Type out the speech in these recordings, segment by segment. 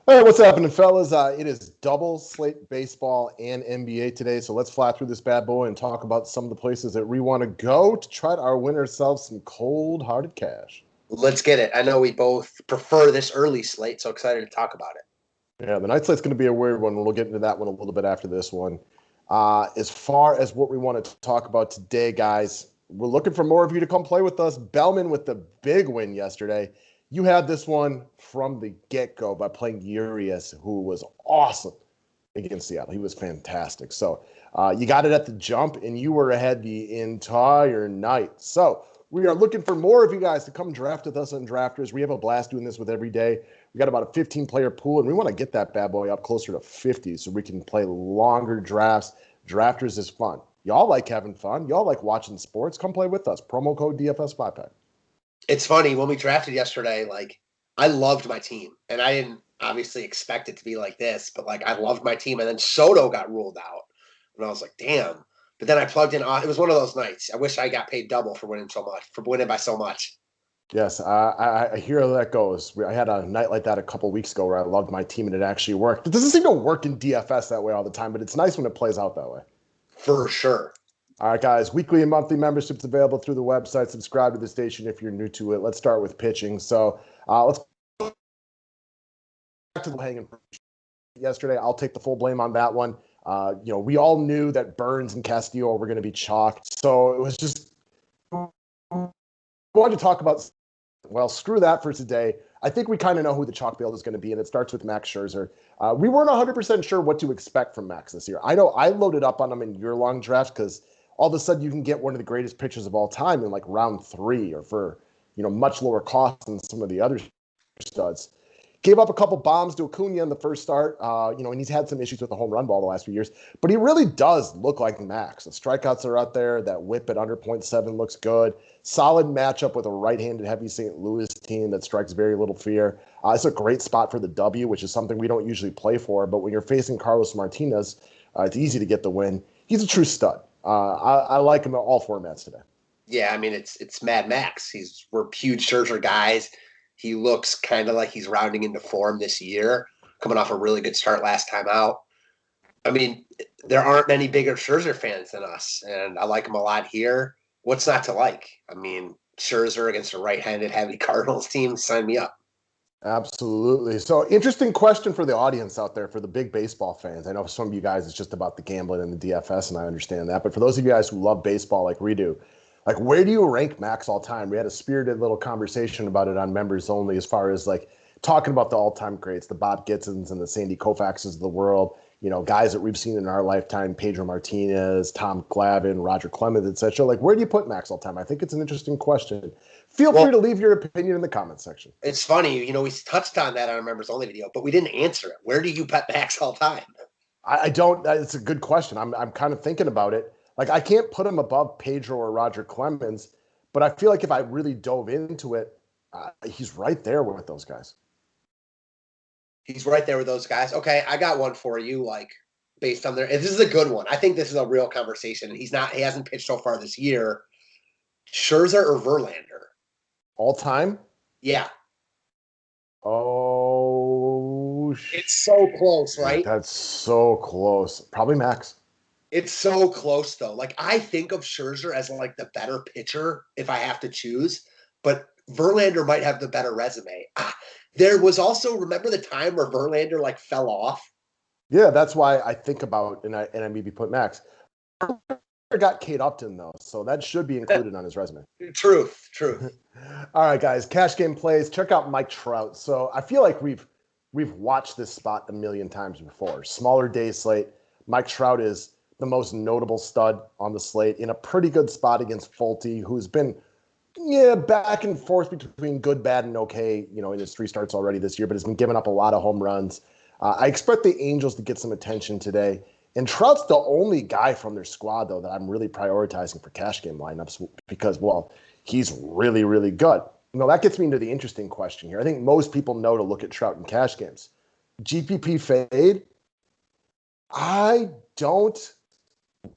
All right, what's happening, fellas? It is double slate baseball and NBA today, so let's fly through this bad boy and talk about some of the places that we want to go to try to win ourselves some cold-hearted cash. Let's get it. I know we both prefer this early slate, so excited to talk about it. Yeah, the night slate's going to be a weird one. We'll get into that one a little bit after this one. As far as what we want to talk about today, guys, we're looking for more of you to come play with us. Bellman with the big win yesterday. You had this one from the get-go by playing Urias, who was awesome against Seattle. He was fantastic. So you got it at the jump, and you were ahead the entire night. So we are looking for more of you guys to come draft with us on Drafters. We have a blast doing this with every day. We got about a 15-player pool, and we want to get that bad boy up closer to 50 so we can play longer drafts. Drafters is fun. Y'all like having fun. Y'all like watching sports. Come play with us. Promo code DFS5pack. It's funny, when we drafted yesterday, I loved my team. And I didn't obviously expect it to be like this, but I loved my team. And then Soto got ruled out. And I was like, damn. But then I plugged in. It was one of those nights. I wish I got paid double for winning by so much. Yes, I hear how that goes. I had a night like that a couple weeks ago where I loved my team and it actually worked. It doesn't seem to work in DFS that way all the time, but it's nice when it plays out that way. For sure. All right, guys, weekly and monthly memberships available through the website. Subscribe to the station if you're new to it. Let's start with pitching. So let's go back to the hanging yesterday. I'll take the full blame on that one. We all knew that Burns and Castillo were going to be chalked. So it was just I wanted to talk about, well, screw that for today. I think we kind of know who the chalk build is going to be, and it starts with Max Scherzer. We weren't 100% sure what to expect from Max this year. I know I loaded up on him in year-long drafts because all of a sudden you can get one of the greatest pitchers of all time in round 3 or for, much lower cost than some of the other studs. Gave up a couple bombs to Acuna in the first start, and he's had some issues with the home run ball the last few years. But he really does look like Max. The strikeouts are out there. That whip at under 0.7 looks good. Solid matchup with a right-handed heavy St. Louis team that strikes very little fear. It's a great spot for the W, which is something we don't usually play for. But when you're facing Carlos Martinez, it's easy to get the win. He's a true stud. I like him in all formats today. Yeah, I mean, it's Mad Max. We're huge Scherzer guys. He looks kind of like he's rounding into form this year, coming off a really good start last time out. I mean, there aren't many bigger Scherzer fans than us, and I like him a lot here. What's not to like? I mean, Scherzer against a right-handed heavy Cardinals team, sign me up. Absolutely. So interesting question for the audience out there, for the big baseball fans. I know for some of you guys it's just about the gambling and the DFS, and I understand that. But for those of you guys who love baseball like we do, where do you rank Max all time? We had a spirited little conversation about it on members only as far as talking about the all-time greats, the Bob Gibsons and the Sandy Koufaxes of the world, guys that we've seen in our lifetime, Pedro Martinez, Tom Glavine, Roger Clemens, etc. Where do you put Max all time? I think it's an interesting question. Feel free to leave your opinion in the comments section. It's funny, we touched on that on our members only video, but we didn't answer it. Where do you put Max all time? I don't. It's a good question. I'm kind of thinking about it. I can't put him above Pedro or Roger Clemens, but I feel like if I really dove into it, he's right there with those guys. He's right there with those guys. Okay, I got one for you, based on this is a good one. I think this is a real conversation. He hasn't pitched so far this year. Scherzer or Verlander? All time? Yeah. Oh, it's so close, right? That's so close. Probably Max. It's so close, though. I think of Scherzer as the better pitcher if I have to choose, but Verlander might have the better resume. There was also, remember the time where Verlander fell off? Yeah, that's why I think about and I maybe put Max. Verlander got Kate Upton though, so that should be included on his resume. Truth. All right, guys, cash game plays. Check out Mike Trout. So I feel like we've watched this spot a million times before. Smaller day slate. Mike Trout is the most notable stud on the slate in a pretty good spot against Fulte, who's been back and forth between good, bad, and okay, in his 3 starts already this year, but has been giving up a lot of home runs. I expect the Angels to get some attention today. And Trout's the only guy from their squad, though, that I'm really prioritizing for cash game lineups because, he's really, really good. That gets me into the interesting question here. I think most people know to look at Trout in cash games. GPP fade? I don't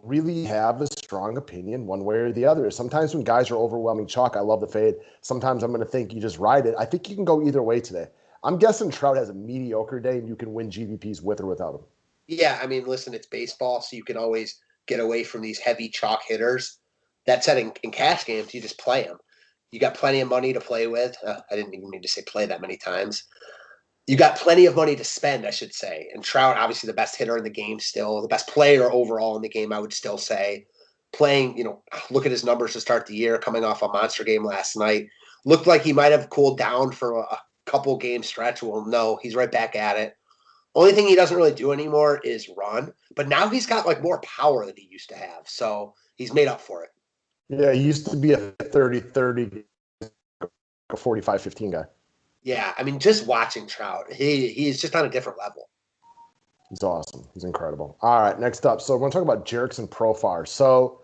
really have a strong opinion one way or the other. Sometimes when guys are overwhelming chalk, I love the fade. Sometimes I'm going to think you just ride it. I think you can go either way today. I'm guessing Trout has a mediocre day and you can win GVPs with or without him. Yeah, I mean, listen, it's baseball, so you can always get away from these heavy chalk hitters. That said, in cash games, you just play them. You got plenty of money to play with. I didn't even mean to say play that many times. You got plenty of money to spend, I should say. And Trout, obviously the best hitter in the game still, the best player overall in the game, I would still say. Playing, look at his numbers to start the year, coming off a monster game last night. Looked like he might have cooled down for a couple game stretch. Well, no, he's right back at it. Only thing he doesn't really do anymore is run. But now he's got like more power than he used to have. So he's made up for it. Yeah, he used to be a 30-30, a 45-15 guy. Yeah, I mean, just watching Trout, he's just on a different level. He's awesome. He's incredible. All right, next up. So we're going to talk about Jerickson Profar. So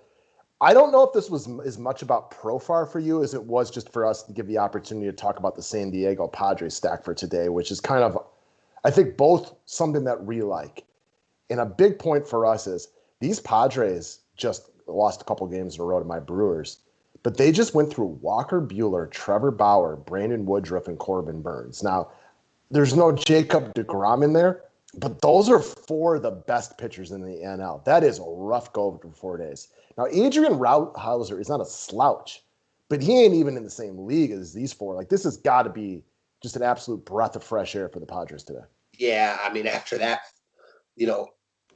I don't know if this was as much about Profar for you as it was just for us to give the opportunity to talk about the San Diego Padres stack for today, which is kind of, I think, both something that we like. And a big point for us is these Padres just lost a couple games in a row to my Brewers, but they just went through Walker Buehler, Trevor Bauer, Brandon Woodruff, and Corbin Burns. Now, there's no Jacob deGrom in there, but those are four of the best pitchers in the NL. That is a rough go for 4 days. Now, Adrian Rauhauser is not a slouch, but he ain't even in the same league as these four. Like, this has got to be just an absolute breath of fresh air for the Padres today. Yeah, I mean, after that,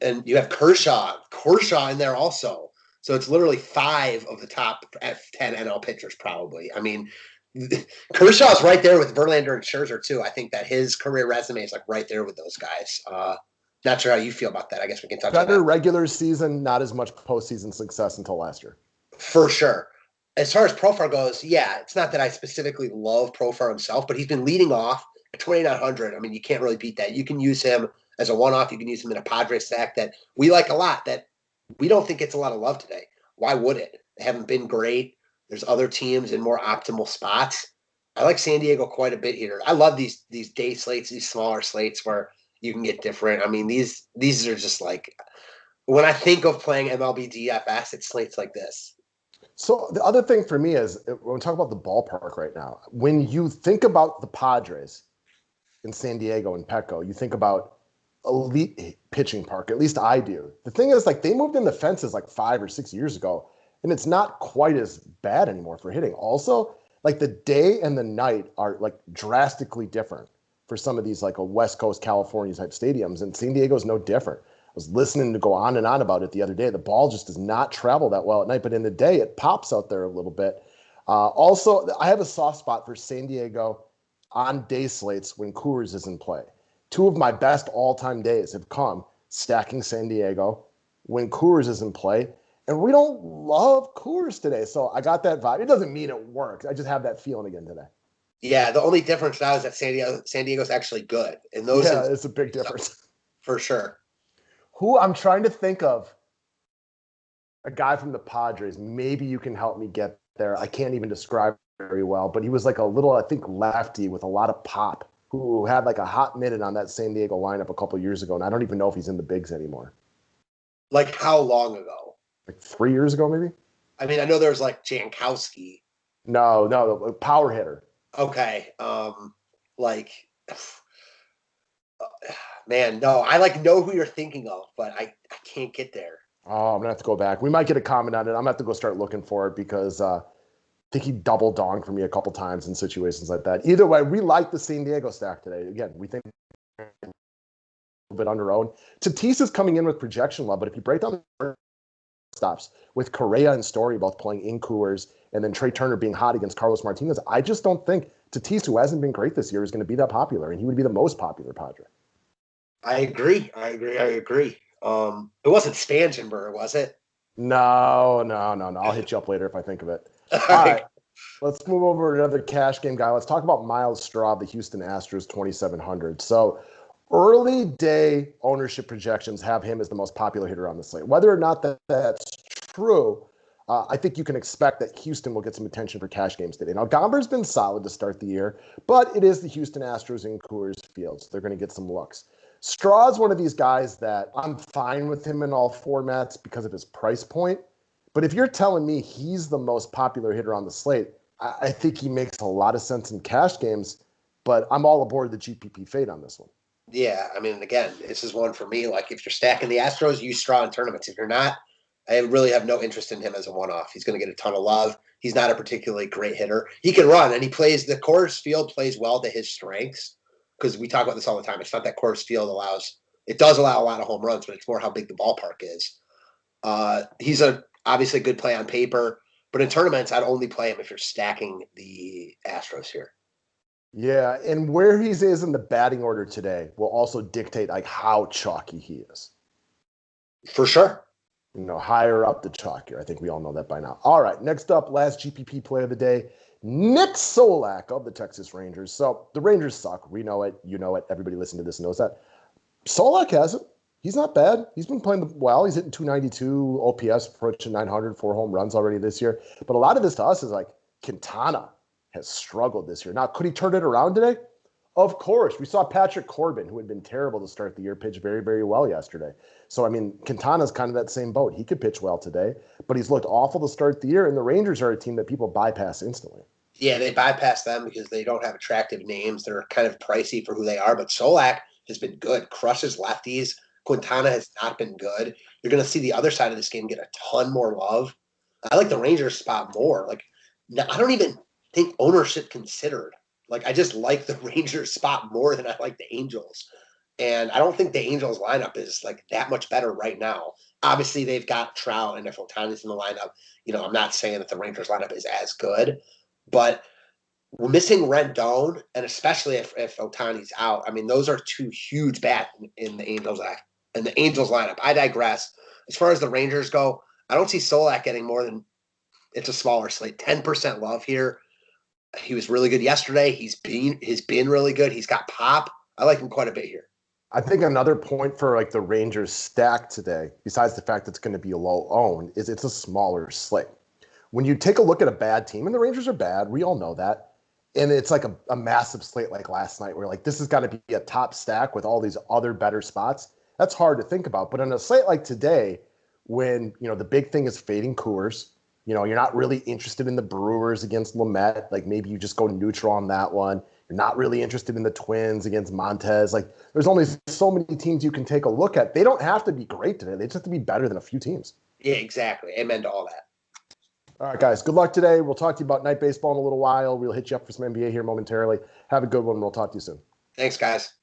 and you have Kershaw in there also. So it's literally 5 of the top 10 NL pitchers, probably. I mean, Kershaw's right there with Verlander and Scherzer, too. I think that his career resume is like right there with those guys. Not sure how you feel about that. I guess we can touch on that. Better regular season, not as much postseason success until last year. For sure. As far as Profar goes, yeah, it's not that I specifically love Profar himself, but he's been leading off at 2,900. I mean, you can't really beat that. You can use him as a one-off. You can use him in a Padres stack that we like a lot, that we don't think gets a lot of love today. Why would it? They haven't been great. There's other teams in more optimal spots. I like San Diego quite a bit here. I love these day slates, these smaller slates where you can get different. I mean, these are just like, when I think of playing MLB DFS, it's slates like this. So the other thing for me is, when we talk about the ballpark right now, when you think about the Padres in San Diego and Petco, you think about elite pitching park. At least I do. The thing is, like, they moved in the fences like 5 or 6 years ago, and it's not quite as bad anymore for hitting. Also, like, the day and the night are like drastically different for some of these like a West Coast California type stadiums, and San Diego is no different. I was listening to go on and on about it the other day. The ball just does not travel that well at night, but in the day it pops out there a little bit. Also, I have a soft spot for San Diego on day slates when Coors is in play. 2 of my best all-time days have come stacking San Diego when Coors is in play. And we don't love Coors today. So I got that vibe. It doesn't mean it works. I just have that feeling again today. Yeah, the only difference now is that San Diego's actually good. And those it's a big difference. For sure. Who I'm trying to think of, a guy from the Padres. Maybe you can help me get there. I can't even describe it very well, but he was like a little, I think, lefty with a lot of pop, who had like a hot minute on that San Diego lineup a couple years ago, and I don't even know if he's in the bigs anymore. Like, how long ago? Like 3 years ago, maybe? I mean, I know there was like Jankowski. No, power hitter. Okay. Man, no, I like know who you're thinking of, but I can't get there. Oh, I'm going to have to go back. We might get a comment on it. I'm going to have to go start looking for it because I think he double donged for me a couple times in situations like that. Either way, we like the San Diego stack today. Again, we think a little bit under-owned. Tatis is coming in with projection love, but if you break down the stops with Correa and Story both playing in Coors and then Trey Turner being hot against Carlos Martinez, I just don't think Tatis, who hasn't been great this year, is going to be that popular, and he would be the most popular Padre. I agree. It wasn't Spangenberg, was it? No. I'll hit you up later if I think of it. All right. Let's move over to another cash game guy. Let's talk about Miles Straw, the Houston Astros, 2,700. So early day ownership projections have him as the most popular hitter on the slate. Whether or not that's true, I think you can expect that Houston will get some attention for cash games today. Now, Gomber's been solid to start the year, but it is the Houston Astros in Coors Field, so they're going to get some looks. Straw's one of these guys that I'm fine with him in all formats because of his price point. But if you're telling me he's the most popular hitter on the slate, I think he makes a lot of sense in cash games. but I'm all aboard the GPP fade on this one. Yeah, I mean, again, this is one for me. Like, if you're stacking the Astros, use straw in tournaments. If you're not, I really have no interest in him as a one-off. He's going to get a ton of love. He's not a particularly great hitter. He can run, and the Coors Field plays well to his strengths, because we talk about this all the time. It's not that Coors Field it does allow a lot of home runs, but it's more how big the ballpark is. He's obviously a good play on paper, but in tournaments, I'd only play him if you're stacking the Astros here. Yeah, and where he is in the batting order today will also dictate like how chalky he is. For sure. Higher up the chalkier. I think we all know that by now. All right, next up, last GPP play of the day, Nick Solak of the Texas Rangers. So the Rangers suck. We know it. You know it. Everybody listening to this knows that. Solak hasn't. He's not bad. He's been playing well. He's hitting 292 OPS, approaching 900, 4 home runs already this year. But a lot of this to us is like Quintana has struggled this year. Now, could he turn it around today? Of course. We saw Patrick Corbin, who had been terrible to start the year, pitch very, very well yesterday. So, I mean, Quintana's kind of that same boat. He could pitch well today, but he's looked awful to start the year, and the Rangers are a team that people bypass instantly. Yeah, they bypass them because they don't have attractive names. They're kind of pricey for who they are, but Solak has been good. Crushes lefties. Quintana has not been good. You're going to see the other side of this game get a ton more love. I like the Rangers spot more. Like, I don't even think ownership considered. Like, I just like the Rangers spot more than I like the Angels. And I don't think the Angels lineup is like that much better right now. Obviously, they've got Trout, and if Ohtani's in the lineup, I'm not saying that the Rangers lineup is as good, but we're missing Rendon, and especially if Ohtani's out. I mean, those are two huge bats in the Angels lineup. I digress. As far as the Rangers go, I don't see Solak getting more than, it's a smaller slate, 10% love here. He was really good yesterday. He's been really good. He's got pop. I like him quite a bit here. I think another point for like the Rangers stack today, besides the fact that it's going to be a low own, is it's a smaller slate. When you take a look at a bad team, and the Rangers are bad, we all know that, and it's like a massive slate like last night where like this has got to be a top stack with all these other better spots. That's hard to think about. But on a slate like today, when the big thing is fading Coors, you're not really interested in the Brewers against Lamet. Like maybe you just go neutral on that one. You're not really interested in the Twins against Montez. Like there's only so many teams you can take a look at. They don't have to be great today. They just have to be better than a few teams. Yeah, exactly. Amen to all that. All right, guys. Good luck today. We'll talk to you about night baseball in a little while. We'll hit you up for some NBA here momentarily. Have a good one. We'll talk to you soon. Thanks, guys.